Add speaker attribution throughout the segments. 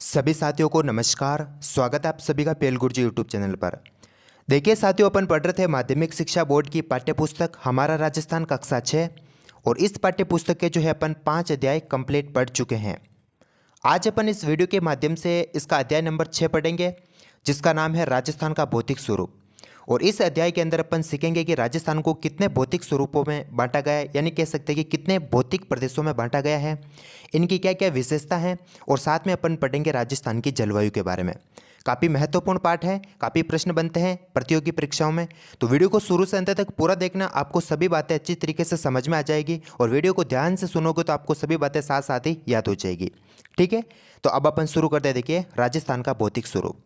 Speaker 1: सभी साथियों को नमस्कार। स्वागत है आप सभी का पीएल गुरुजी यूट्यूब चैनल पर। देखिए साथियों, अपन पढ़ रहे थे माध्यमिक शिक्षा बोर्ड की पाठ्यपुस्तक हमारा राजस्थान कक्षा 6 और इस पाठ्यपुस्तक के जो है अपन 5 अध्याय कंप्लीट पढ़ चुके हैं। आज अपन इस वीडियो के माध्यम से इसका अध्याय नंबर 6 पढ़ेंगे, जिसका नाम है राजस्थान का भौतिक स्वरूप। और इस अध्याय के अंदर अपन सीखेंगे कि राजस्थान को कितने भौतिक स्वरूपों में बांटा गया है, यानी कह सकते हैं कि कितने भौतिक प्रदेशों में बांटा गया है, इनकी क्या क्या विशेषता है, और साथ में अपन पढ़ेंगे राजस्थान की जलवायु के बारे में। काफ़ी महत्वपूर्ण पाठ है, काफ़ी प्रश्न बनते हैं प्रतियोगी परीक्षाओं में, तो वीडियो को शुरू से अंत तक पूरा देखना। आपको सभी बातें अच्छी तरीके से समझ में आ जाएगी और वीडियो को ध्यान से सुनोगे तो आपको सभी बातें साथ साथ ही याद हो जाएगी। ठीक है, तो अब अपन शुरू करते हैं। देखिए राजस्थान का भौतिक स्वरूप।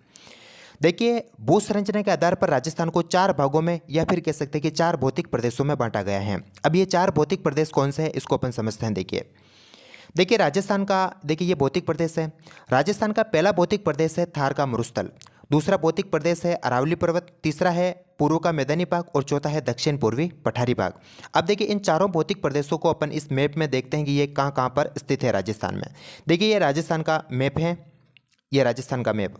Speaker 1: देखिए भू संरचना के आधार पर राजस्थान को 4 भागों में या फिर कह सकते हैं कि 4 भौतिक प्रदेशों में बांटा गया है। अब ये 4 भौतिक प्रदेश कौन से हैं इसको अपन समझते हैं। देखिए राजस्थान का, देखिए ये भौतिक प्रदेश है। राजस्थान का पहला भौतिक प्रदेश है थार का मरुस्थल, दूसरा भौतिक प्रदेश है अरावली पर्वत, तीसरा है पूर्व का मैदानी भाग और चौथा है दक्षिण पूर्वी पठारी भाग। अब देखिए इन चारों भौतिक प्रदेशों को अपन इस मैप में देखते हैं कि ये कहाँ कहाँ पर स्थित है राजस्थान में। देखिए ये राजस्थान का मैप है, ये राजस्थान का मैप।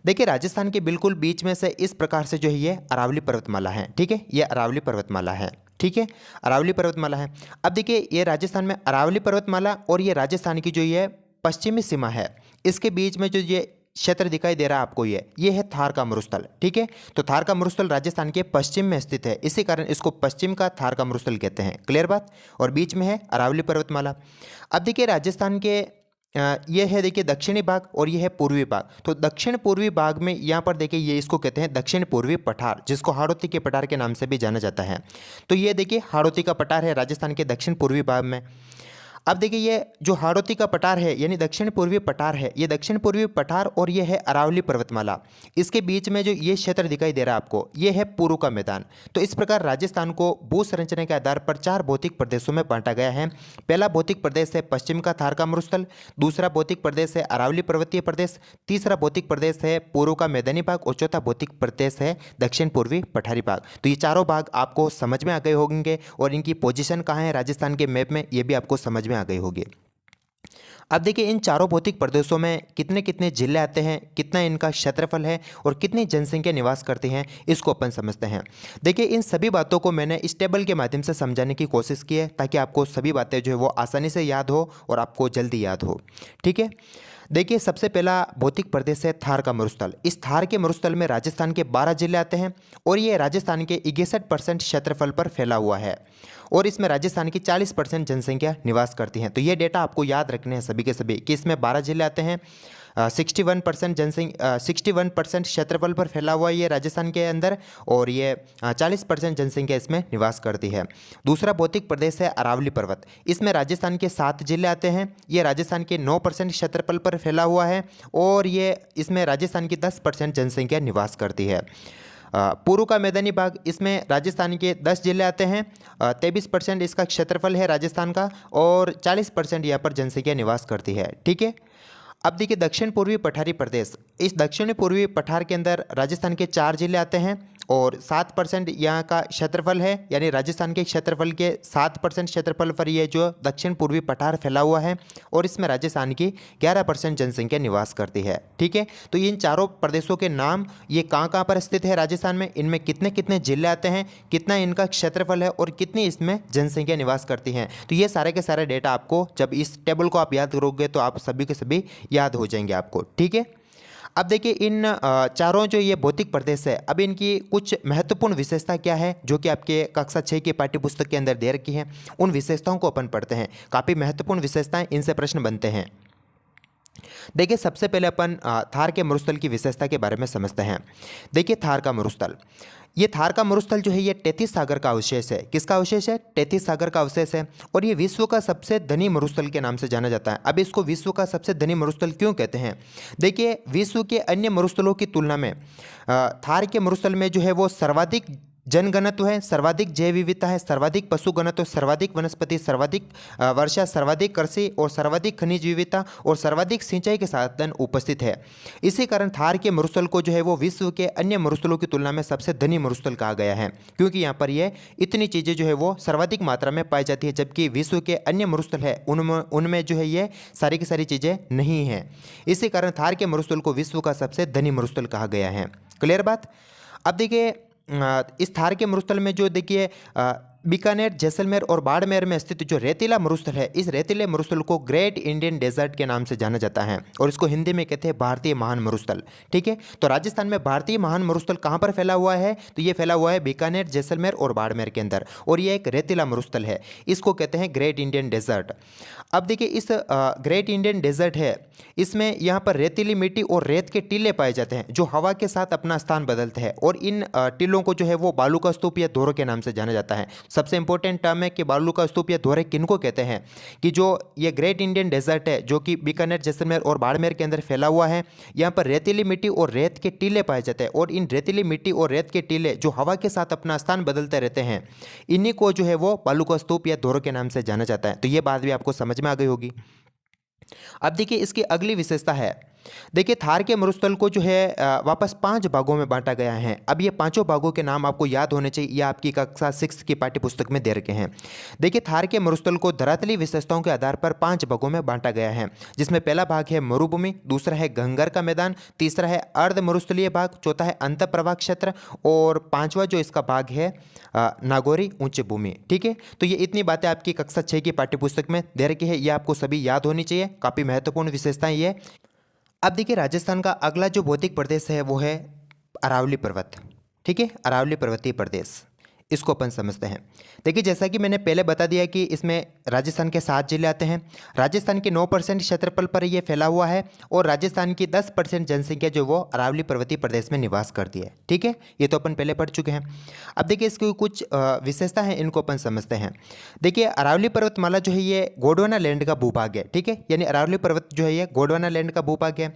Speaker 1: देखिए राजस्थान के बिल्कुल बीच में से इस प्रकार से जो है ये अरावली पर्वतमाला है। ठीक है, ये अरावली पर्वतमाला है। ठीक है, अरावली पर्वतमाला है। अब देखिए ये राजस्थान में अरावली पर्वतमाला और ये राजस्थान की जो ये पश्चिमी सीमा है, इसके बीच में जो ये क्षेत्र दिखाई दे रहा है आपको, ये है थार का मरुस्थल। ठीक है, तो थार का मरुस्थल राजस्थान के पश्चिम में स्थित है, इसी कारण इसको पश्चिम का थार का मरुस्थल कहते हैं। क्लियर बात। और बीच में है अरावली पर्वतमाला। अब देखिए राजस्थान के ये है देखिए दक्षिणी भाग और ये है पूर्वी भाग। तो दक्षिण पूर्वी भाग में यहाँ पर देखिए ये इसको कहते हैं दक्षिण पूर्वी पठार, जिसको हाड़ौती के पठार के नाम से भी जाना जाता है। तो ये देखिए हाड़ौती का पठार है राजस्थान के दक्षिण पूर्वी भाग में। अब देखिए ये जो हाड़ौती का पठार है यानी दक्षिण पूर्वी पठार है, ये दक्षिण पूर्वी पठार और ये है अरावली पर्वतमाला, इसके बीच में जो ये क्षेत्र दिखाई दे रहा है आपको, ये है पूर्व का मैदान। तो इस प्रकार राजस्थान को भू संरचना के आधार पर 4 भौतिक प्रदेशों में बांटा गया है। पहला भौतिक प्रदेश है पश्चिम का थार का मरुस्थल, दूसरा भौतिक प्रदेश है अरावली पर्वतीय प्रदेश, तीसरा भौतिक प्रदेश है पूर्व का मैदानी भाग और चौथा भौतिक प्रदेश है दक्षिण पूर्वी पठारी भाग। तो ये चारों भाग आपको समझ में आ गए होंगे और इनकी पोजीशन कहाँ है राजस्थान के मैप में, ये भी आपको समझ में आ गई होगी। अब देखिए इन चारों भौतिक प्रदेशों में कितने कितने जिले आते हैं, कितना इनका क्षेत्रफल है और कितनी जनसंख्या निवास करती हैं, इसको अपन समझते हैं। देखिए इन सभी बातों को मैंने इस टेबल के माध्यम से समझाने की कोशिश की है ताकि आपको सभी बातें जो है वो आसानी से याद हो और आपको जल्दी याद हो। ठीक है, देखिए सबसे पहला भौतिक प्रदेश है थार का मरुस्थल। इस थार के मरुस्थल में राजस्थान के 12 जिले आते हैं और ये राजस्थान के 61% क्षेत्रफल पर फैला हुआ है और इसमें राजस्थान की 40% जनसंख्या निवास करती है। तो ये डेटा आपको याद रखने हैं सभी के सभी कि इसमें 12 जिले आते हैं, 61% जनसंख्या 61% क्षेत्रफल पर फैला हुआ है ये राजस्थान के अंदर और ये 40% जनसंख्या इसमें निवास करती है। दूसरा भौतिक प्रदेश है अरावली पर्वत। इसमें राजस्थान के 7 जिले आते हैं, ये राजस्थान के 9% क्षेत्रफल पर फैला हुआ है और ये इसमें राजस्थान की 10% जनसंख्या निवास करती है। पूर्व का मैदानी भाग, इसमें राजस्थान के 10 जिले आते हैं, 23% इसका क्षेत्रफल है राजस्थान का और 40% यहाँ पर जनसंख्या निवास करती है। ठीक है, अब देखिए दक्षिण पूर्वी पठारी प्रदेश। इस दक्षिण पूर्वी पठार के अंदर राजस्थान के 4 जिले आते हैं और 7% यहाँ का क्षेत्रफल है, यानी राजस्थान के क्षेत्रफल के 7% क्षेत्रफल पर ये जो दक्षिण पूर्वी पठार फैला हुआ है और इसमें राजस्थान की 11% जनसंख्या निवास करती है। ठीक है, तो इन चारों प्रदेशों के नाम, ये कहाँ कहाँ पर स्थित है राजस्थान में, इनमें कितने कितने जिले आते हैं, कितना इनका क्षेत्रफल है और कितनी इसमें जनसंख्या निवास करती हैं। तो ये सारे के सारे डेटा आपको जब इस टेबल को आप याद करोगे तो आप सभी के सभी याद हो जाएंगे आपको। ठीक है, अब देखिए इन चारों जो ये भौतिक प्रदेश है, अब इनकी कुछ महत्वपूर्ण विशेषता क्या है जो कि आपके कक्षा 6 की पाठ्यपुस्तक के अंदर दे रखी है, उन विशेषताओं को अपन पढ़ते हैं। काफ़ी महत्वपूर्ण विशेषताएं, इनसे प्रश्न बनते हैं। देखिए सबसे पहले अपन थार के मरुस्थल की विशेषता के बारे में समझते हैं। देखिए थार का मरुस्थल, ये थार का मरुस्थल जो है ये तैतीस सागर का अवशेष है। किसका अवशेष है? तैतीस सागर का अवशेष है और ये विश्व का सबसे धनी मरुस्थल के नाम से जाना जाता है। अब इसको विश्व का सबसे धनी मरुस्थल क्यों कहते हैं? देखिए विश्व के अन्य मरुस्थलों की तुलना में थार के मरुस्थल में जो है वो सर्वाधिक जनघनत्व है, सर्वाधिक जैव विविधता है, सर्वाधिक पशु घनत्व, सर्वाधिक वनस्पति, सर्वाधिक वर्षा, सर्वाधिक कृषि और सर्वाधिक खनिज विविधता और सर्वाधिक सिंचाई के साधन उपस्थित है। इसी कारण थार के मरुस्थल को जो है वो विश्व के अन्य मरुस्थलों की तुलना में सबसे धनी मरुस्थल कहा गया है, क्योंकि यहाँ पर ये इतनी चीज़ें जो है वो सर्वाधिक मात्रा में पाई जाती है, जबकि विश्व के अन्य मरुस्थल है उनमें जो है ये सारी की सारी चीज़ें नहीं हैं। इसी कारण थार के मरुस्थल को विश्व का सबसे धनी मरुस्थल कहा गया है। क्लियर बात। अब देखिए इस थार के मरुस्थल में जो देखिए बीकानेर, जैसलमेर और बाड़मेर में स्थित जो रेतीला मरुस्थल है, इस रेतीले मरुस्थल को ग्रेट इंडियन डेजर्ट के नाम से जाना जाता है और इसको हिंदी में कहते हैं भारतीय महान मरुस्थल। ठीक है, तो राजस्थान में भारतीय महान मरुस्थल कहाँ पर फैला हुआ है? तो ये फैला हुआ है बीकानेर, जैसलमेर और बाड़मेर के अंदर, और ये एक रेतीला मरुस्थल है, इसको कहते हैं ग्रेट इंडियन डेजर्ट। अब देखिए इस ग्रेट इंडियन डेजर्ट है, इसमें यहाँ पर रेतीली मिट्टी और रेत के टीले पाए जाते हैं जो हवा के साथ अपना स्थान बदलते हैं, और इन टीलों को जो है वो बालू का स्तूप या धोरो के नाम से जाना जाता है। सबसे इंपॉर्टेंट टर्म है कि बालू का स्तूप या धोरे किनको कहते हैं, कि जो ये ग्रेट इंडियन डेजर्ट है जो कि बीकानेर, जैसलमेर और बाड़मेर के अंदर फैला हुआ है, यहाँ पर रेतीली मिट्टी और रेत के टीले पाए जाते हैं, और इन रेतीली मिट्टी और रेत के टीले जो हवा के साथ अपना स्थान बदलते रहते हैं, इन्हीं को जो है वो बालू का स्तूप या धोरो के नाम से जाना जाता है। तो ये बात भी आपको समझ में आ गई होगी। अब देखिए इसकी अगली विशेषता है, देखिए थार के मरुस्थल को जो है वापस 5 भागों में बांटा गया है। अब ये पांचों भागों के नाम आपको याद होने चाहिए, या आपकी कक्षा 6 की पाठ्य पुस्तक में दे रखे हैं। देखिए थार के मरुस्थल को धरातली विशेषताओं के आधार पर 5 भागों में बांटा गया है, जिसमें पहला भाग है मरुभूमि, दूसरा है घंगर का मैदान, तीसरा है अर्ध मरुस्थलीय भाग, चौथा है अंतःप्रवाह क्षेत्र, और पांचवा जो इसका भाग है नागौरी ऊंची भूमि। ठीक है, तो ये इतनी बातें आपकी कक्षा 6 की पाठ्य पुस्तक में दे रखी है, ये आपको सभी याद होनी चाहिए, काफ़ी महत्वपूर्ण विशेषताएं ये। अब देखिए राजस्थान का अगला जो भौतिक प्रदेश है वो है अरावली पर्वत। ठीक है, अरावली पर्वतीय प्रदेश, इसको अपन समझते हैं। देखिए जैसा कि मैंने पहले बता दिया कि इसमें राजस्थान के 7 जिले आते हैं। राजस्थान के 9% क्षेत्रफल पर यह फैला हुआ है, और राजस्थान की 10% जनसंख्या जो वो अरावली पर्वतीय प्रदेश में निवास करती है। ठीक है, ये तो अपन पहले पढ़ चुके हैं। अब देखिए इसकी कुछ विशेषता है, इनको अपन समझते हैं। देखिए अरावली पर्वतमाला जो है ये गोंडवाना लैंड का भूभाग है। ठीक है, यानी अरावली पर्वत जो है ये गोंडवाना लैंड का भूभाग है।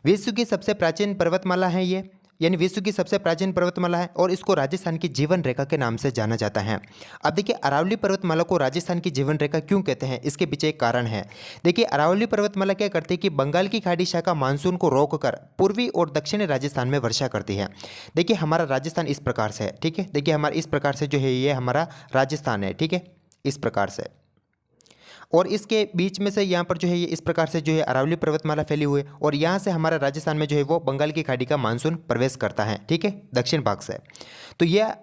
Speaker 1: विश्व की सबसे प्राचीन पर्वतमाला है ये, यानी विश्व की सबसे प्राचीन पर्वतमाला है, और इसको राजस्थान की जीवन रेखा के नाम से जाना जाता है। अब देखिए अरावली पर्वतमाला को राजस्थान की जीवन रेखा क्यों कहते हैं, इसके पीछे एक कारण है। देखिए अरावली पर्वतमाला क्या करती है कि बंगाल की खाड़ी शाखा मानसून को रोककर पूर्वी और दक्षिणी राजस्थान में वर्षा करती है। देखिए हमारा राजस्थान इस प्रकार से है। ठीक है, देखिए हमारा इस प्रकार से जो है ये हमारा राजस्थान है। ठीक है, इस प्रकार से, और इसके बीच में से यहाँ पर जो है ये इस प्रकार से जो है अरावली पर्वतमाला फैली हुई है, और यहाँ से हमारा राजस्थान में जो है वो बंगाल की खाड़ी का मानसून प्रवेश करता है। ठीक है, दक्षिण भाग से। तो यह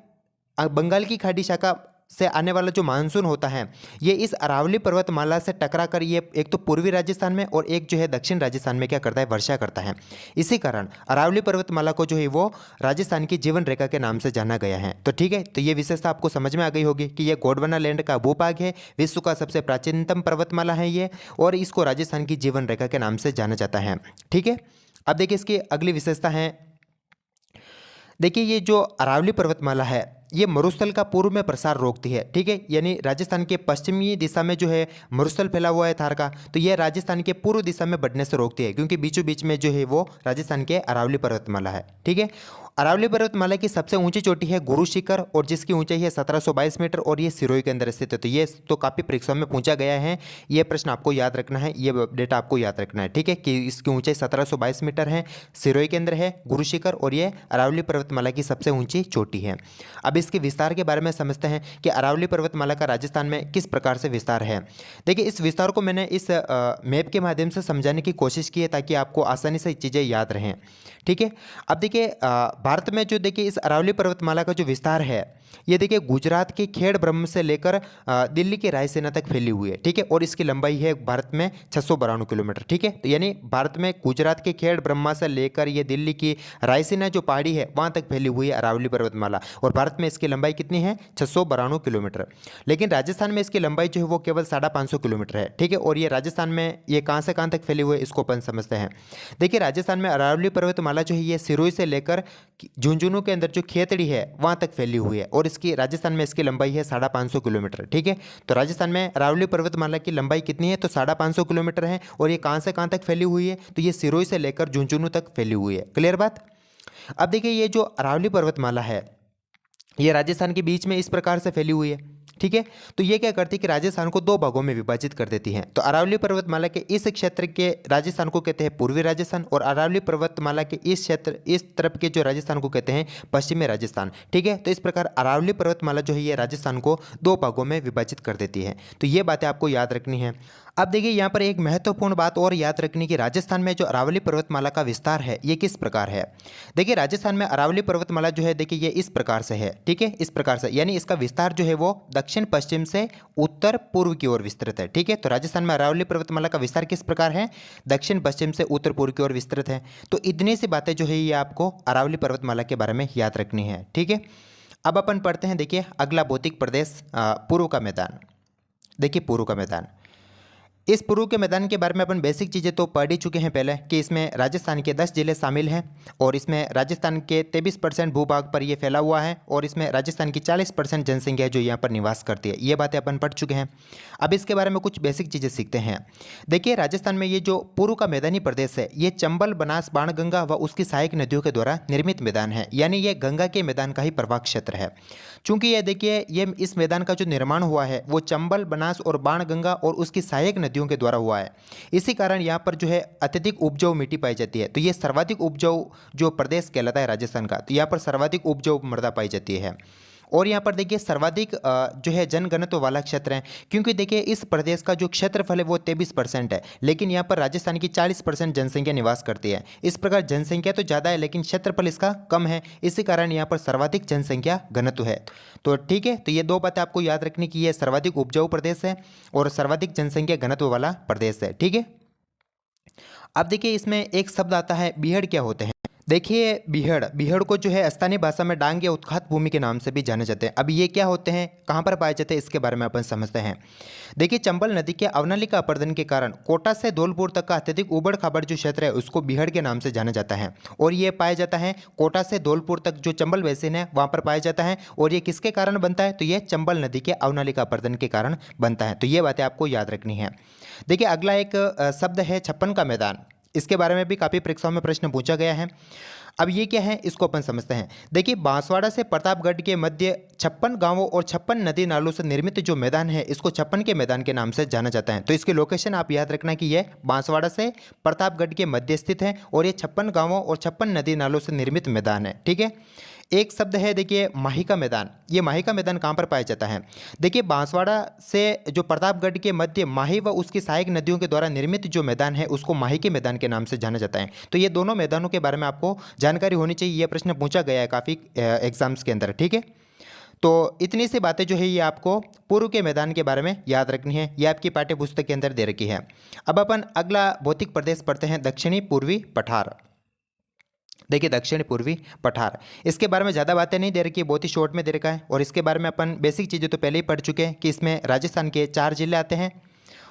Speaker 1: बंगाल की खाड़ी शाखा से आने वाला जो मानसून होता है, ये इस अरावली पर्वतमाला से टकरा कर ये एक तो पूर्वी राजस्थान में और एक जो है दक्षिण राजस्थान में क्या करता है, वर्षा करता है। इसी कारण अरावली पर्वतमाला को जो है वो राजस्थान की जीवन रेखा के नाम से जाना गया है। तो ठीक है, तो ये विशेषता आपको समझ में आ गई होगी कि ये गोंडवाना लैंड का भूभाग है, विश्व का सबसे प्राचीनतम पर्वतमाला है ये, और इसको राजस्थान की जीवन रेखा के नाम से जाना जाता है। ठीक है, अब देखिए इसकी अगली विशेषता है, देखिए ये जो अरावली पर्वतमाला है ये मरुस्थल का पूर्व में प्रसार रोकती है। ठीक है, यानी राजस्थान के पश्चिमी दिशा में जो है मरुस्थल फैला हुआ है थार का, तो यह राजस्थान के पूर्व दिशा में बढ़ने से रोकती है, क्योंकि बीचों बीच में जो है वो राजस्थान के अरावली पर्वतमाला है। ठीक है, अरावली पर्वतमाला की सबसे ऊंची चोटी है गुरु शिखर, और जिसकी ऊंचाई है 1722 मीटर, और ये सिरोही के अंदर स्थित है। तो ये तो काफ़ी परीक्षाओं में पूछा गया है, ये प्रश्न आपको याद रखना है, ये डेटा आपको याद रखना है। ठीक है, कि इसकी ऊंचाई 1722 मीटर है, सिरोही के अंदर है गुरु शिखर, और ये अरावली पर्वतमाला की सबसे ऊंची चोटी है। अब इसके विस्तार के बारे में समझते हैं कि अरावली पर्वतमाला का राजस्थान में किस प्रकार से विस्तार है। देखिए इस विस्तार को मैंने इस मैप के माध्यम से समझाने की कोशिश की है, ताकि आपको आसानी से चीज़ें याद रहें। ठीक है, अब देखिए भारत में जो देखिए इस अरावली पर्वतमाला का जो विस्तार है, ये देखिए गुजरात के खेड़ ब्रह्म से लेकर दिल्ली के रायसेना तक फैली हुई है। ठीक है, और इसकी लंबाई है भारत में 692 किलोमीटर। ठीक है, तो यानी भारत में गुजरात के खेड़ ब्रह्मा से लेकर ये दिल्ली की रायसेना जो पहाड़ी है वहाँ तक फैली हुई है अरावली पर्वतमाला, और भारत में इसकी लंबाई कितनी है, 692 किलोमीटर। लेकिन राजस्थान में इसकी लंबाई जो है वो केवल 550 किलोमीटर है। ठीक है, और ये राजस्थान में ये कहाँ से कहाँ तक फैली हुई है, इसको अपन समझते हैं। देखिए राजस्थान में अरावली पर्वतमाला जो है ये सिरोही से लेकर झुंझुनू के अंदर जो खेतड़ी है वहाँ तक फैली हुई है, और इसकी राजस्थान में इसकी लंबाई है 550 किलोमीटर। ठीक है, तो राजस्थान में अरावली पर्वतमाला की लंबाई कितनी है, तो 550 किलोमीटर है, और ये कहाँ से कहाँ तक फैली हुई है, तो ये सिरोही से लेकर झुंझुनू तक फैली हुई है। क्लियर बात। अब देखिए ये जो अरावली पर्वतमाला है ये राजस्थान के बीच में इस प्रकार से फैली हुई है। ठीक है, तो ये क्या करती है कि राजस्थान को दो भागों में विभाजित कर देती है। तो अरावली पर्वतमाला के इस क्षेत्र के राजस्थान को कहते हैं पूर्वी राजस्थान, और अरावली पर्वतमाला के इस क्षेत्र इस तरफ के जो राजस्थान को कहते हैं पश्चिमी राजस्थान। ठीक है, तो इस प्रकार अरावली पर्वतमाला जो है ये राजस्थान को दो भागों में विभाजित कर देती है। तो ये बातें आपको याद रखनी है। अब देखिए यहाँ पर एक महत्वपूर्ण बात और याद रखनी कि राजस्थान में जो अरावली पर्वतमाला का विस्तार है ये किस प्रकार है। देखिए राजस्थान में अरावली पर्वतमाला जो है देखिए ये इस प्रकार से है। ठीक है, इस प्रकार से, यानी इसका विस्तार जो है वो दक्षिण पश्चिम से उत्तर पूर्व की ओर विस्तृत है। ठीक है, तो राजस्थान में अरावली पर्वतमाला का विस्तार किस प्रकार है, दक्षिण पश्चिम से उत्तर पूर्व की ओर विस्तृत है। तो इतनी सी बातें जो है ये आपको अरावली पर्वतमाला के बारे में याद रखनी है। ठीक है, अब अपन पढ़ते हैं देखिए अगला भौतिक प्रदेश पूर्व का मैदान। देखिए पूर्व का मैदान, इस पूर्व के मैदान के बारे में अपन बेसिक चीज़ें तो पढ़ ही चुके हैं पहले कि इसमें राजस्थान के 10 जिले शामिल हैं और इसमें राजस्थान के 23% भूभाग पर यह फैला हुआ है और इसमें राजस्थान की 40% जनसंख्या जो यहाँ पर निवास करती है। ये बातें अपन पढ़ चुके हैं। अब इसके बारे में कुछ बेसिक चीज़ें सीखते हैं। देखिए राजस्थान में ये जो पूर्व का मैदानी प्रदेश है ये चंबल, बनास, बाणगंगा व उसकी सहायक नदियों के द्वारा निर्मित मैदान है, यानी ये गंगा के मैदान का ही प्रभाव क्षेत्र है। चूँकि ये देखिए ये इस मैदान का जो निर्माण हुआ है वो चंबल, बनास और बाणगंगा और उसकी सहायक नदियों के द्वारा हुआ है। इसी कारण यहाँ पर जो है अत्यधिक उपजाऊ मिट्टी पाई जाती है। तो ये सर्वाधिक उपजाऊ जो प्रदेश कहलाता है राजस्थान का, तो यहाँ पर सर्वाधिक उपजाऊ मृदा पाई जाती है। और यहाँ पर देखिए सर्वाधिक जो है जनघनत्व वाला क्षेत्र है, क्योंकि देखिए इस प्रदेश का जो क्षेत्रफल है वो 23% है, लेकिन यहाँ पर राजस्थान की 40% जनसंख्या निवास करती है। इस प्रकार जनसंख्या तो ज़्यादा है लेकिन क्षेत्रफल इसका कम है, इसी कारण यहाँ पर सर्वाधिक जनसंख्या घनत्व है। तो ठीक है, तो ये दो बातें आपको याद रखनी कि ये सर्वाधिक उपजाऊ प्रदेश है और सर्वाधिक जनसंख्या घनत्व वाला प्रदेश है। ठीक है, अब देखिए इसमें एक शब्द आता है बीहड़। क्या होते हैं, देखिए बीहड़ को जो है स्थानीय भाषा में डांग या उत्खात भूमि के नाम से भी जाने जाते हैं। अब ये क्या होते हैं, कहाँ पर पाए जाते हैं, इसके बारे में अपन समझते हैं। देखिए चंबल नदी के अवनाली अपर्दन के कारण कोटा से धौलपुर तक का अत्यधिक उबड़ खाबड़ जो क्षेत्र है उसको बीहड़ के नाम से जाना जाता है, और ये पाया जाता है कोटा से धौलपुर तक जो चंबल बेसिन है वहाँ पर पाया जाता है। और ये किसके कारण बनता है, तो ये चंबल नदी के अवनाली अपर्दन के कारण बनता है। तो ये बातें आपको याद रखनी है। देखिए अगला एक शब्द है छप्पन का मैदान। इसके बारे में भी काफ़ी परीक्षाओं में प्रश्न पूछा गया है। अब ये क्या है, इसको अपन समझते हैं। देखिए बांसवाड़ा से प्रतापगढ़ के मध्य 56 गांवों और 56 नदी नालों से निर्मित जो मैदान है इसको छप्पन के मैदान के नाम से जाना जाता है। तो इसकी लोकेशन आप याद रखना कि यह बांसवाड़ा से प्रतापगढ़ के मध्य स्थित है और ये 56 गांवों और 56 नदी नालों से निर्मित मैदान है। ठीक है, एक शब्द है देखिए माही का मैदान। ये माही का मैदान कहाँ पर पाया जाता है, देखिए बांसवाड़ा से जो प्रतापगढ़ के मध्य माही व उसकी सहायक नदियों के द्वारा निर्मित जो मैदान है उसको माही के मैदान के नाम से जाना जाता है। तो ये दोनों मैदानों के बारे में आपको जानकारी होनी चाहिए, ये प्रश्न पूछा गया है काफ़ी एग्जाम्स के अंदर। ठीक है, तो इतनी सी बातें जो है ये आपको पूर्व के मैदान के बारे में याद रखनी है, ये आपकी पाठ्य पुस्तक के अंदर दे रखी है। अब अपन अगला भौतिक प्रदेश पढ़ते हैं दक्षिणी पूर्वी पठार। देखिए दक्षिण पूर्वी पठार, इसके बारे में ज़्यादा बातें नहीं दे रखी है, बहुत ही शॉर्ट में दे रखा है। और इसके बारे में अपन बेसिक चीज़ें तो पहले ही पढ़ चुके हैं कि इसमें राजस्थान के 4 जिले आते हैं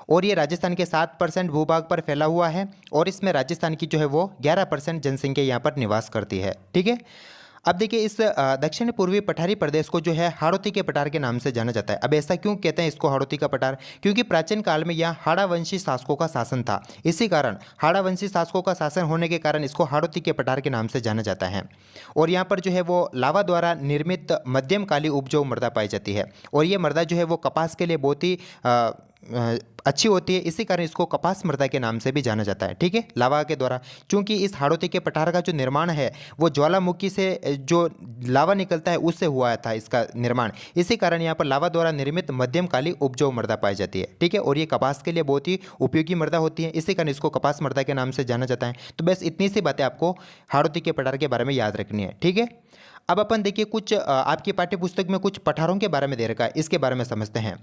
Speaker 1: और ये राजस्थान के 7% भूभाग पर फैला हुआ है और इसमें राजस्थान की जो है वो 11% जनसंख्या यहाँ पर निवास करती है। ठीक है, अब देखिए इस दक्षिण पूर्वी पठारी प्रदेश को जो है हाड़ौती के पठार के नाम से जाना जाता है। अब ऐसा क्यों कहते हैं इसको हाड़ौती का पठार, क्योंकि प्राचीन काल में यहाँ हाड़ावंशी शासकों का शासन था, इसी कारण हाड़ावंशी शासकों का शासन होने के कारण इसको हाड़ौती के पठार के नाम से जाना जाता है। और यहाँ पर जो है वो लावा द्वारा निर्मित मध्यम काली उपजाऊ मृदा पाई जाती है और ये मृदा जो है वो कपास के लिए बहुत ही अच्छी होती है, इसी कारण इसको कपास मृदा के नाम से भी जाना जाता है। ठीक है, लावा के द्वारा, क्योंकि इस हाड़ौती के पठार का जो निर्माण है वो ज्वालामुखी से जो लावा निकलता है उससे हुआ था इसका निर्माण, इसी कारण यहाँ पर लावा द्वारा निर्मित मध्यम काली उपजाऊ मृदा पाई जाती है। ठीक है, और ये कपास के लिए बहुत ही उपयोगी मृदा होती है, इसी कारण इसको कपास मृदा के नाम से जाना जाता है। तो बस इतनी सी बातें आपको हाड़ौती के पठार के बारे में याद रखनी है। ठीक है, अब अपन देखिए कुछ आपकी पाठ्य पुस्तक में कुछ पठारों के बारे में दे रखा है, इसके बारे में समझते हैं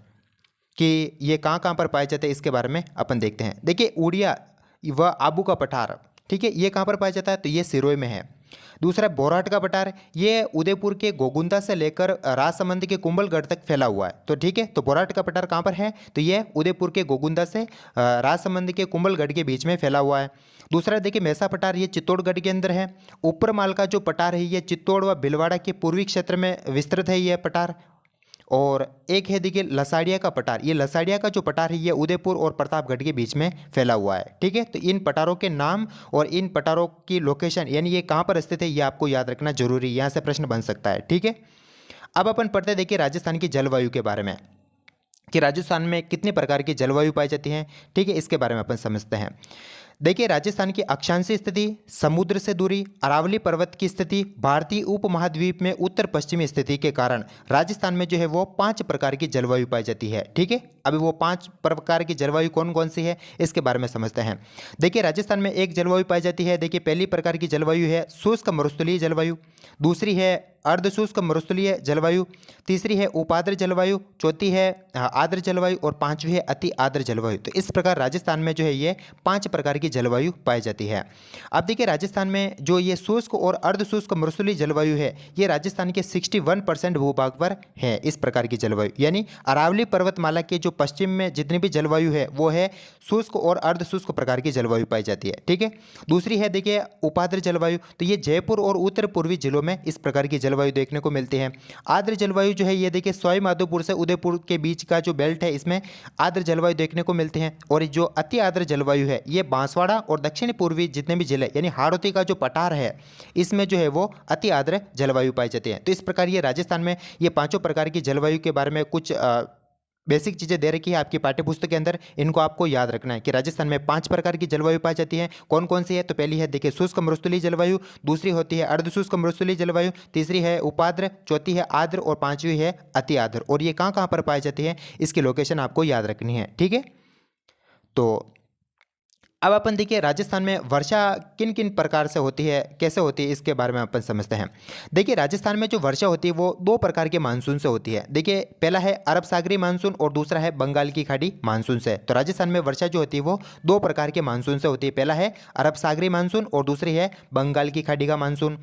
Speaker 1: कि ये कहाँ कहाँ पर पाए जाते हैं, इसके बारे में अपन देखते हैं। देखिए उड़िया व आबू का पठार, ठीक है, ये कहाँ पर पाया जाता है, तो ये सिरोही में है। दूसरा बोराट का पठार, ये उदयपुर के गोगुंदा से लेकर राजसमंद के कुंभलगढ़ तक फैला हुआ है। तो ठीक है, तो बोराट का पठार कहाँ पर है, तो ये उदयपुर के गोगुंदा से राजसमंद के कुंभलगढ़ के बीच में फैला हुआ है। दूसरा देखिए मैसा पठार, ये चित्तौड़गढ़ के अंदर है। ऊपरमाल का जो पठार है ये चित्तौड़ व भीलवाड़ा के पूर्वी क्षेत्र में विस्तृत है ये पठार। और एक है देखिए लसाड़िया का पठार, ये लसाड़िया का जो पठार है ये उदयपुर और प्रतापगढ़ के बीच में फैला हुआ है। ठीक है, तो इन पठारों के नाम और इन पठारों की लोकेशन यानी ये कहाँ पर स्थित है ये आपको याद रखना जरूरी है, यहाँ से प्रश्न बन सकता है। ठीक है, अब अपन पढ़ते हैं देखिए राजस्थान की जलवायु के बारे में कि राजस्थान में कितने प्रकार की जलवायु पाई जाती है। ठीक है, इसके बारे में अपन समझते हैं। देखिए राजस्थान की अक्षांशीय स्थिति, समुद्र से दूरी, अरावली पर्वत की स्थिति, भारतीय उपमहाद्वीप में उत्तर पश्चिमी स्थिति के कारण राजस्थान में जो है वो 5 प्रकार की जलवायु पाई जाती है। ठीक है, अभी वो 5 प्रकार की जलवायु कौन कौन सी है इसके बारे में समझते हैं। देखिए राजस्थान में एक जलवायु पाई जाती है। देखिए पहली प्रकार की जलवायु है शुष्क मरुस्थलीय जलवायु, दूसरी है अर्धशुष्क मरुस्थलीय जलवायु, तीसरी है उपाद्र जलवायु, चौथी है आर्द्र जलवायु और पांचवी है अति आर्द्र जलवायु। तो इस प्रकार राजस्थान में जो है ये 5 प्रकार की जलवायु पाई जाती है। अब देखिए राजस्थान में जो ये शुष्क और अर्धशुष्क मरुस्थलीय जलवायु है ये राजस्थान के 61% भूभाग पर है। इस प्रकार की जलवायु यानी अरावली पर्वतमाला के जो पश्चिम में जितनी भी जलवायु है वो है शुष्क और अर्धशुष्क प्रकार की जलवायु पाई जाती है। ठीक है, दूसरी है देखिए उपाद्र जलवायु, तो ये जयपुर और उत्तर पूर्वी जिलों में इस प्रकार की जलवायु देखने को मिलती है। आर्द्र जलवायु जो है ये देखिए सवाई माधोपुर से उदयपुर के बीच का जो बेल्ट है इसमें आर्द्र जलवायु देखने को मिलती है। और जो अति आर्द्र जलवायु है ये बांसवाड़ा और दक्षिण पूर्वी जितने भी जिले यानी हाड़ौती का जो पठार है इसमें जो है वो अति आर्द्र जलवायु पाई जाती है। तो इस प्रकार ये राजस्थान में ये 5 प्रकार की जलवायु के बारे में कुछ बेसिक चीज़ें दे रखी है आपकी पाठ्यपुस्तक के अंदर। इनको आपको याद रखना है कि राजस्थान में 5 प्रकार की जलवायु पाई जाती है। कौन कौन सी है? तो पहली है देखिए शुष्क मरुस्थलीय जलवायु, दूसरी होती है अर्धशुष्क मरुस्थलीय जलवायु, तीसरी है उपाद्र, चौथी है आर्द्र और पांचवी है अति आर्द्र। और ये कहाँ कहाँ पर पाई जाती है इसकी लोकेशन आपको याद रखनी है। ठीक है, तो अब अपन देखिए राजस्थान में वर्षा किन किन प्रकार से होती है, कैसे होती है, इसके बारे में अपन समझते हैं। देखिए राजस्थान में जो वर्षा होती है वो 2 प्रकार के मानसून से होती है। देखिए पहला है अरब सागरी मानसून और दूसरा है बंगाल की खाड़ी मानसून से। तो राजस्थान में वर्षा जो होती है वो 2 प्रकार के मानसून से होती है। पहला है अरब सागरी मानसून और दूसरी है बंगाल की खाड़ी का मानसून।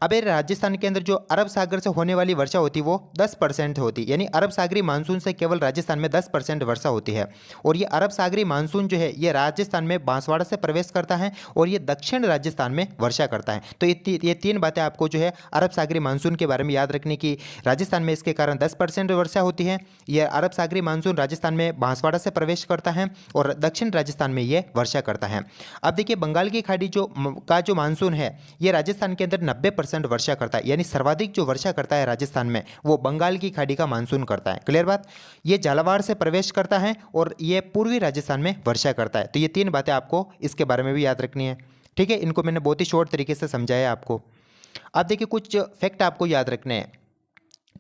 Speaker 1: अब ये राजस्थान के अंदर जो अरब सागर से होने वाली वर्षा होती है वो 10% होती है, यानी अरब सागरी मानसून से केवल राजस्थान में 10% वर्षा होती है। और ये अरब सागरी मानसून जो है ये राजस्थान में बांसवाड़ा से प्रवेश करता है और ये दक्षिण राजस्थान में वर्षा करता है। तो ये 3 बातें आपको जो है अरब सागरी मानसून के बारे में याद रखने की। राजस्थान में इसके कारण 10% वर्षा होती है। यह अरब सागरी मानसून राजस्थान में बांसवाड़ा से प्रवेश करता है और दक्षिण राजस्थान में ये वर्षा करता है। अब देखिए बंगाल की खाड़ी जो मानसून है ये राजस्थान के अंदर 90% वर्षा करता है, यानी सर्वाधिक जो वर्षा करता है राजस्थान में वो बंगाल की खाड़ी का मानसून करता है। क्लियर बात? ये झालावाड़ से प्रवेश करता है और ये पूर्वी राजस्थान में वर्षा करता है। तो ये 3 बातें आपको इसके बारे में भी याद रखनी है। ठीक है, इनको मैंने बहुत ही शॉर्ट तरीके से समझाया आपको। अब देखिए कुछ फैक्ट आपको याद रखने हैं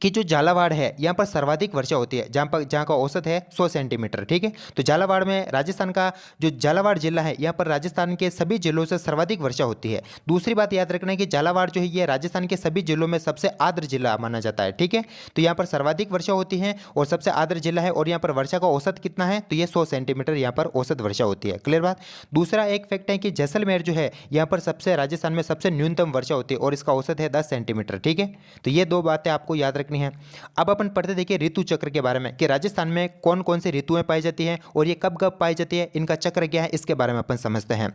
Speaker 1: कि जो झालावाड़ है यहाँ पर सर्वाधिक वर्षा होती है, जहाँ का औसत है 100 सेंटीमीटर। ठीक है, तो झालावाड़ में राजस्थान का जो झालावाड़ जिला है यहाँ पर राजस्थान के सभी जिलों से सर्वाधिक वर्षा होती है। दूसरी बात याद रखना है कि झालावाड़ जो है ये राजस्थान के सभी जिलों में सबसे आर्द्र जिला माना जाता है। ठीक है, तो यहाँ पर सर्वाधिक वर्षा होती है और सबसे आर्द्र जिला है। और यहाँ पर वर्षा का औसत कितना है? तो ये 100 सेंटीमीटर यहाँ पर औसत वर्षा होती है। क्लियर बात? दूसरा एक फैक्ट है कि जैसलमेर जो है यहाँ पर राजस्थान में सबसे न्यूनतम वर्षा होती है और इसका औसत है 10 सेंटीमीटर। ठीक है, तो ये 2 बातें आपको याद रखनी है। अब अपन पढ़ते देखिए ऋतु चक्र के बारे में कि राजस्थान में कौन कौन सी ऋतुएं पाई जाती हैं और ये कब कब पाई जाती है, इनका चक्र क्या है, इसके बारे में अपन समझते हैं।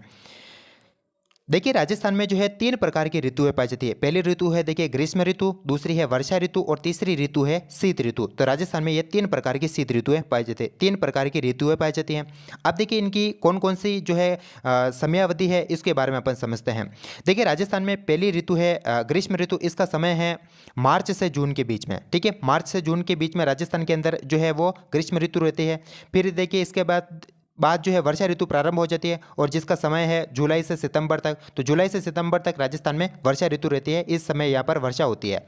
Speaker 1: देखिए राजस्थान में जो है 3 प्रकार की ऋतुएं पाई जाती है। पहली ऋतु है देखिए ग्रीष्म ऋतु, दूसरी है वर्षा ऋतु और तीसरी ऋतु है शीत ऋतु। तो राजस्थान में ये 3 प्रकार की शीत ऋतुएं पाई जाती है, 3 प्रकार की ऋतुएं पाई जाती हैं। अब देखिए इनकी कौन कौन सी जो है समयावधि है इसके बारे में अपन समझते हैं। देखिए राजस्थान में पहली ऋतु है ग्रीष्म ऋतु। इसका समय है मार्च से जून के बीच में। ठीक है, मार्च से जून के बीच में राजस्थान के अंदर जो है वो ग्रीष्म ऋतु रहती है। फिर देखिए इसके बाद जो है वर्षा ऋतु प्रारंभ हो जाती है और जिसका समय है जुलाई से सितंबर तक। तो जुलाई से सितंबर तक राजस्थान में वर्षा ऋतु रहती है, इस समय यहाँ पर वर्षा होती है।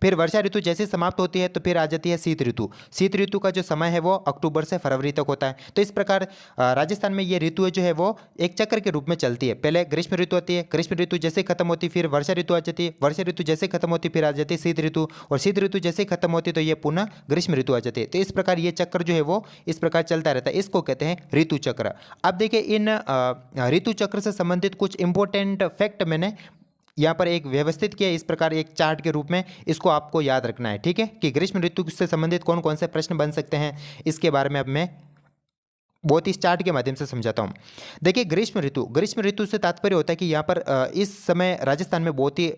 Speaker 1: फिर वर्षा ऋतु जैसे समाप्त होती है तो फिर आ जाती है शीत ऋतु। शीत ऋतु का जो समय है वो अक्टूबर से फरवरी तक होता है। तो इस प्रकार राजस्थान में ये ऋतुएं जो है वो एक चक्र के रूप में चलती है। पहले ग्रीष्म ऋतु आती है, ग्रीष्म ऋतु जैसे खत्म होती फिर वर्षा ऋतु आ जाती है, वर्षा ऋतु जैसे खत्म होती फिर आ जाती है शीत ऋतु, और शीत ऋतु जैसे खत्म होती तो ये पुनः ग्रीष्म ऋतु आ जाती है। तो इस प्रकार ये चक्र जो है वो इस प्रकार चलता रहता है, इसको कहते हैं ऋतु चक्र। अब देखिए इन ऋतु चक्र से संबंधित कुछ इंपॉर्टेंट फैक्ट मैंने यहाँ पर एक व्यवस्थित किया इस प्रकार एक चार्ट के रूप में, इसको आपको याद रखना है। ठीक है, कि ग्रीष्म ऋतु से संबंधित कौन कौन से प्रश्न बन सकते हैं इसके बारे में अब मैं बहुत इस चार्ट के माध्यम से समझाता हूँ। देखिए ग्रीष्म ऋतु से तात्पर्य होता है कि यहाँ पर इस समय राजस्थान में बहुत ही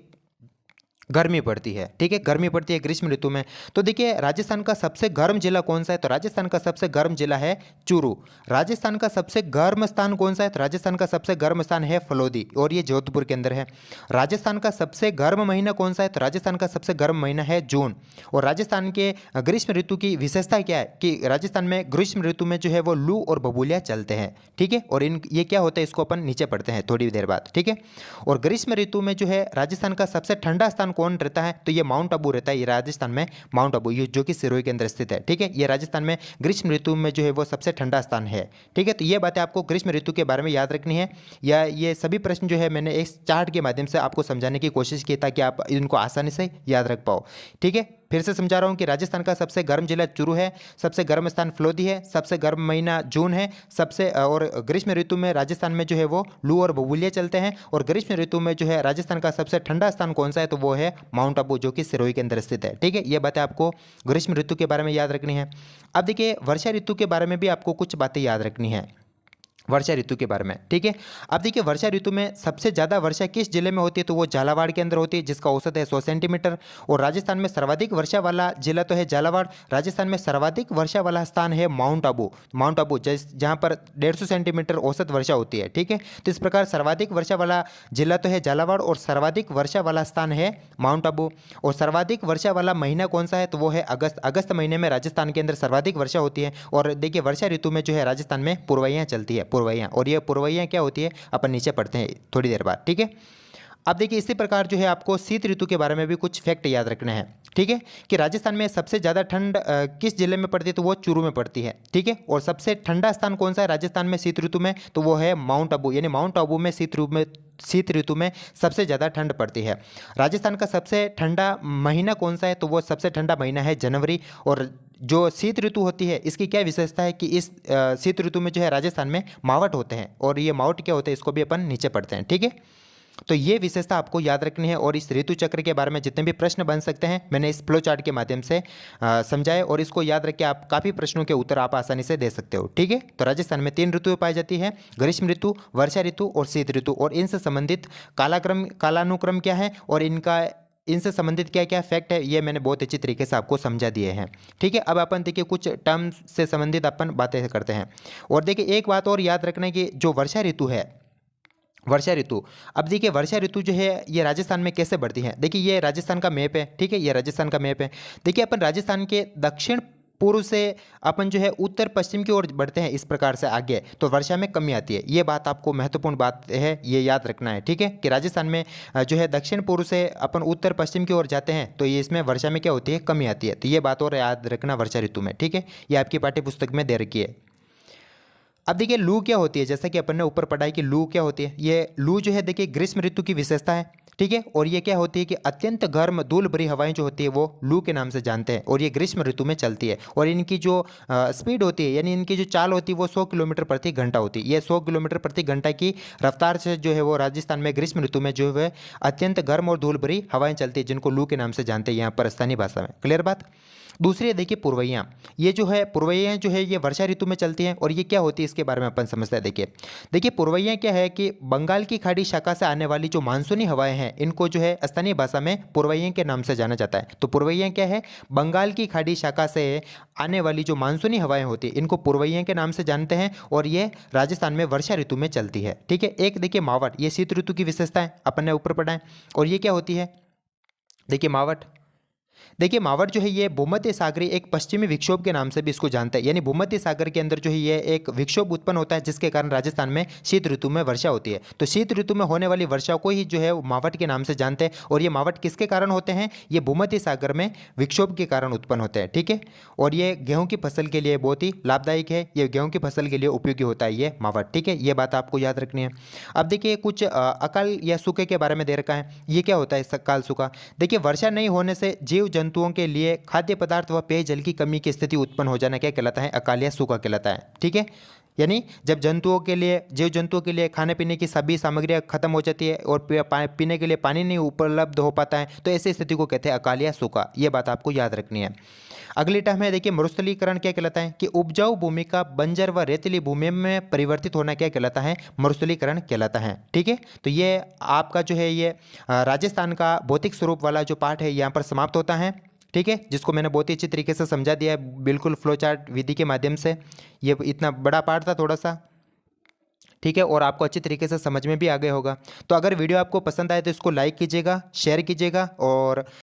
Speaker 1: गर्मी पड़ती है, ठीक है, गर्मी पड़ती है ग्रीष्म ऋतु में। तो देखिए राजस्थान का सबसे गर्म जिला कौन सा है, तो राजस्थान का सबसे गर्म जिला है चूरू। राजस्थान का सबसे गर्म स्थान कौन सा है, तो राजस्थान का सबसे गर्म स्थान है फलोदी और ये जोधपुर के अंदर है। राजस्थान का सबसे गर्म महीना कौन सा है, तो राजस्थान का सबसे गर्म महीना है जून। और राजस्थान के ग्रीष्म ऋतु की विशेषता क्या है कि राजस्थान में ग्रीष्म ऋतु में जो है वो लू और बबूलियाँ चलते हैं, ठीक है। और इन ये क्या होता है इसको अपन नीचे पढ़ते हैं थोड़ी देर बाद, ठीक है। और ग्रीष्म ऋतु में जो है राजस्थान का सबसे ठंडा स्थान कौन रहता है, तो ये माउंट आबू रहता है। ये राजस्थान में माउंट आबू, ये जो कि सिरोही के अंदर स्थित है, ठीक है। ये राजस्थान में ग्रीष्म ऋतु में जो है वो सबसे ठंडा स्थान है, ठीक है। तो ये बातें आपको ग्रीष्म ऋतु के बारे में याद रखनी है, या ये सभी प्रश्न जो है मैंने इस चार्ट के माध्यम से आपको समझाने की कोशिश की ताकि आप इनको आसानी से याद रख पाओ, ठीक है। फिर से समझा रहा हूँ कि राजस्थान का सबसे गर्म जिला चूरू है, सबसे गर्म स्थान फलोदी है, सबसे गर्म महीना जून है, सबसे और ग्रीष्म ऋतु में राजस्थान में जो है वो लू और बबूलियाँ चलते हैं। और ग्रीष्म ऋतु में जो है राजस्थान का सबसे ठंडा स्थान कौन सा है, तो वो है माउंट आबू जो कि सिरोही के अंदर स्थित है, ठीक है। ये बातें आपको ग्रीष्म ऋतु के बारे में याद रखनी है। अब देखिए वर्षा ऋतु के बारे में भी आपको कुछ बातें याद रखनी है, वर्षा ऋतु के बारे में, ठीक है। अब देखिए वर्षा ऋतु में सबसे ज़्यादा वर्षा किस जिले में होती है, तो वो झालावाड़ के अंदर होती है जिसका औसत है 100 सेंटीमीटर। और राजस्थान में सर्वाधिक वर्षा वाला जिला तो है झालावाड़। राजस्थान में सर्वाधिक वर्षा वाला स्थान है माउंट आबू, माउंट आबू जहाँ पर 150 सेंटीमीटर औसत वर्षा होती है, ठीक है। तो इस प्रकार सर्वाधिक वर्षा वाला जिला तो है झालावाड़ और सर्वाधिक वर्षा वाला स्थान है माउंट आबू। और सर्वाधिक वर्षा वाला महीना कौन सा है, तो वो है अगस्त। अगस्त महीने में राजस्थान के अंदर सर्वाधिक वर्षा होती है। और देखिए वर्षा ऋतु में जो है राजस्थान में पुरवैयाँ चलती है, पुरवैयाँ। और ये पुरवैयाँ क्या होती है अपन नीचे पढ़ते हैं थोड़ी देर बाद, ठीक है। अब देखिए इसी प्रकार जो है आपको शीत ऋतु के बारे में भी कुछ फैक्ट याद रखना है, ठीक है। कि राजस्थान में सबसे ज़्यादा ठंड किस जिले में पड़ती है, तो वो चूरू में पड़ती है, ठीक है। और सबसे ठंडा स्थान कौन सा है राजस्थान में शीत ऋतु में, तो वो है माउंट आबू। यानी माउंट आबू में शीत ऋतु में सबसे ज़्यादा ठंड पड़ती है। राजस्थान का सबसे ठंडा महीना कौन सा है, तो वो सबसे ठंडा महीना है जनवरी। और जो शीत ऋतु होती है इसकी क्या विशेषता है कि इस शीत ऋतु में जो है राजस्थान में मावट होते हैं। और ये मावट क्या होते हैं इसको भी अपन नीचे पढ़ते हैं, ठीक है। तो ये विशेषता आपको याद रखनी है। और इस ऋतु चक्र के बारे में जितने भी प्रश्न बन सकते हैं मैंने इस फ्लो चार्ट के माध्यम से समझाए। और इसको याद रख के आप काफ़ी प्रश्नों के उत्तर आप आसानी से दे सकते हो, ठीक है। तो राजस्थान में 3 ऋतुएं पाई जाती है, ग्रीष्म ऋतु, वर्षा ऋतु और शीत ऋतु। और इनसे संबंधित कालानुक्रम क्या है और इनसे संबंधित क्या क्या फैक्ट है ये मैंने बहुत अच्छी तरीके से आपको समझा दिए हैं, ठीक है। अब अपन देखिए कुछ टर्म्स से संबंधित अपन बातें करते हैं। और देखिए एक बात और याद रखना है कि जो वर्षा ऋतु है, वर्षा ऋतु, अब देखिए वर्षा ऋतु जो है ये राजस्थान में कैसे बढ़ती है। देखिए ये राजस्थान का मैप है, ठीक है, ये राजस्थान का मैप है। देखिए अपन राजस्थान के दक्षिण पूर्व से अपन जो है उत्तर पश्चिम की ओर बढ़ते हैं इस प्रकार से आगे, तो वर्षा में कमी आती है। ये बात आपको महत्वपूर्ण बात है, ये याद रखना है, ठीक है। कि राजस्थान में जो है दक्षिण पूर्व से अपन उत्तर पश्चिम की ओर जाते हैं तो ये इसमें वर्षा में क्या होती है, कमी आती है। तो ये बात और याद रखना वर्षा ऋतु में, ठीक है। ये आपकी पाठ्य पुस्तक में दे रखी है। अब देखिए लू क्या होती है, जैसा कि अपन ने ऊपर पढ़ा है कि लू क्या होती है। ये लू जो है देखिए ग्रीष्म ऋतु की विशेषता है, ठीक है। और ये क्या होती है कि अत्यंत गर्म धूल भरी हवाएं जो होती है वो लू के नाम से जानते हैं। और ये ग्रीष्म ऋतु में चलती है। और इनकी जो स्पीड होती है यानी इनकी जो चाल होती है वो 100 किलोमीटर प्रति घंटा होती है। ये 100 किलोमीटर प्रति घंटा की रफ्तार से जो है वो राजस्थान में ग्रीष्म ऋतु में जो है अत्यंत गर्म और धूल भरी हवाएं चलती है, जिनको लू के नाम से जानते हैं यहाँ पर स्थानीय भाषा में। क्लियर बात। दूसरी है देखिए पुरवैयाँ। ये जो है पुरवैयाँ जो है ये वर्षा ऋतु में चलती हैं। और ये क्या होती है इसके बारे में अपन समझते हैं। देखिए पुरवैयाँ क्या है कि बंगाल की खाड़ी शाखा से आने वाली जो मानसूनी हवाएं हैं इनको जो है स्थानीय भाषा में पुरवैयाँ के नाम से जाना जाता है। तो पुरवैयाँ क्या है, बंगाल की खाड़ी शाखा से आने वाली जो मानसूनी हवाएं होती है इनको पुरवैयाँ के नाम से जानते हैं। और ये राजस्थान में वर्षा ऋतु में चलती है, ठीक है। एक देखिए मावट, ये शीत ऋतु की विशेषता है, अपन ने ऊपर पढ़ा है। और ये क्या होती है, देखिए मावट। देखिए मावट जो है ये भूमध्य सागरीय एक पश्चिमी विक्षोभ के नाम से भी इसको जानते हैं। यानी भूमध्य सागर के अंदर जो है ये एक विक्षोभ उत्पन्न होता है जिसके कारण राजस्थान में शीत ऋतु में वर्षा होती है। तो शीत ऋतु में होने वाली वर्षा को ही जो है मावट के नाम से जानते हैं। और ये मावट किसके कारण होते हैं, ये भूमध्य सागर में विक्षोभ के कारण उत्पन्न होते हैं, ठीक है। और ये गेहूं की फसल के लिए बहुत ही लाभदायक है, ये गेहूं की फसल के लिए उपयोगी होता है ये मावट, ठीक है। ये बात आपको याद रखनी है। अब देखिए कुछ अकाल या सूखे के बारे में दे रखा है। ये क्या होता है अकाल सूखा, देखिए वर्षा नहीं होने से जीव जंतुओं के लिए खाद्य पदार्थ व पेयजल की कमी की स्थिति उत्पन्न हो जाना क्या कहलाता है, अकाल या सूखा कहलाता है, ठीक है। यानी जब जंतुओं के लिए, जीव जंतुओं के लिए खाने पीने की सभी सामग्रियां खत्म हो जाती है और पीने के लिए पानी नहीं उपलब्ध हो पाता है, तो ऐसी स्थिति को कहते हैं अकाल या सूखा। ये बात आपको याद रखनी है। अगली टर्म है, देखिए मरुस्थलीकरण क्या कहलाता है कि उपजाऊ भूमि का बंजर व रेतीली भूमि में परिवर्तित होना क्या कहलाता है, मरुस्थलीकरण कहलाता है। ठीक है, तो ये आपका जो है ये राजस्थान का भौतिक स्वरूप वाला जो पार्ट है यहाँ पर समाप्त होता है। ठीक है, जिसको मैंने बहुत ही अच्छी तरीके से समझा दिया है, बिल्कुल फ्लो चार्ट विधि के माध्यम से। ये इतना बड़ा पार्ट था थोड़ा सा, ठीक है, और आपको अच्छी तरीके से समझ में भी आ गया होगा। तो अगर वीडियो आपको पसंद आए तो इसको लाइक कीजिएगा, शेयर कीजिएगा और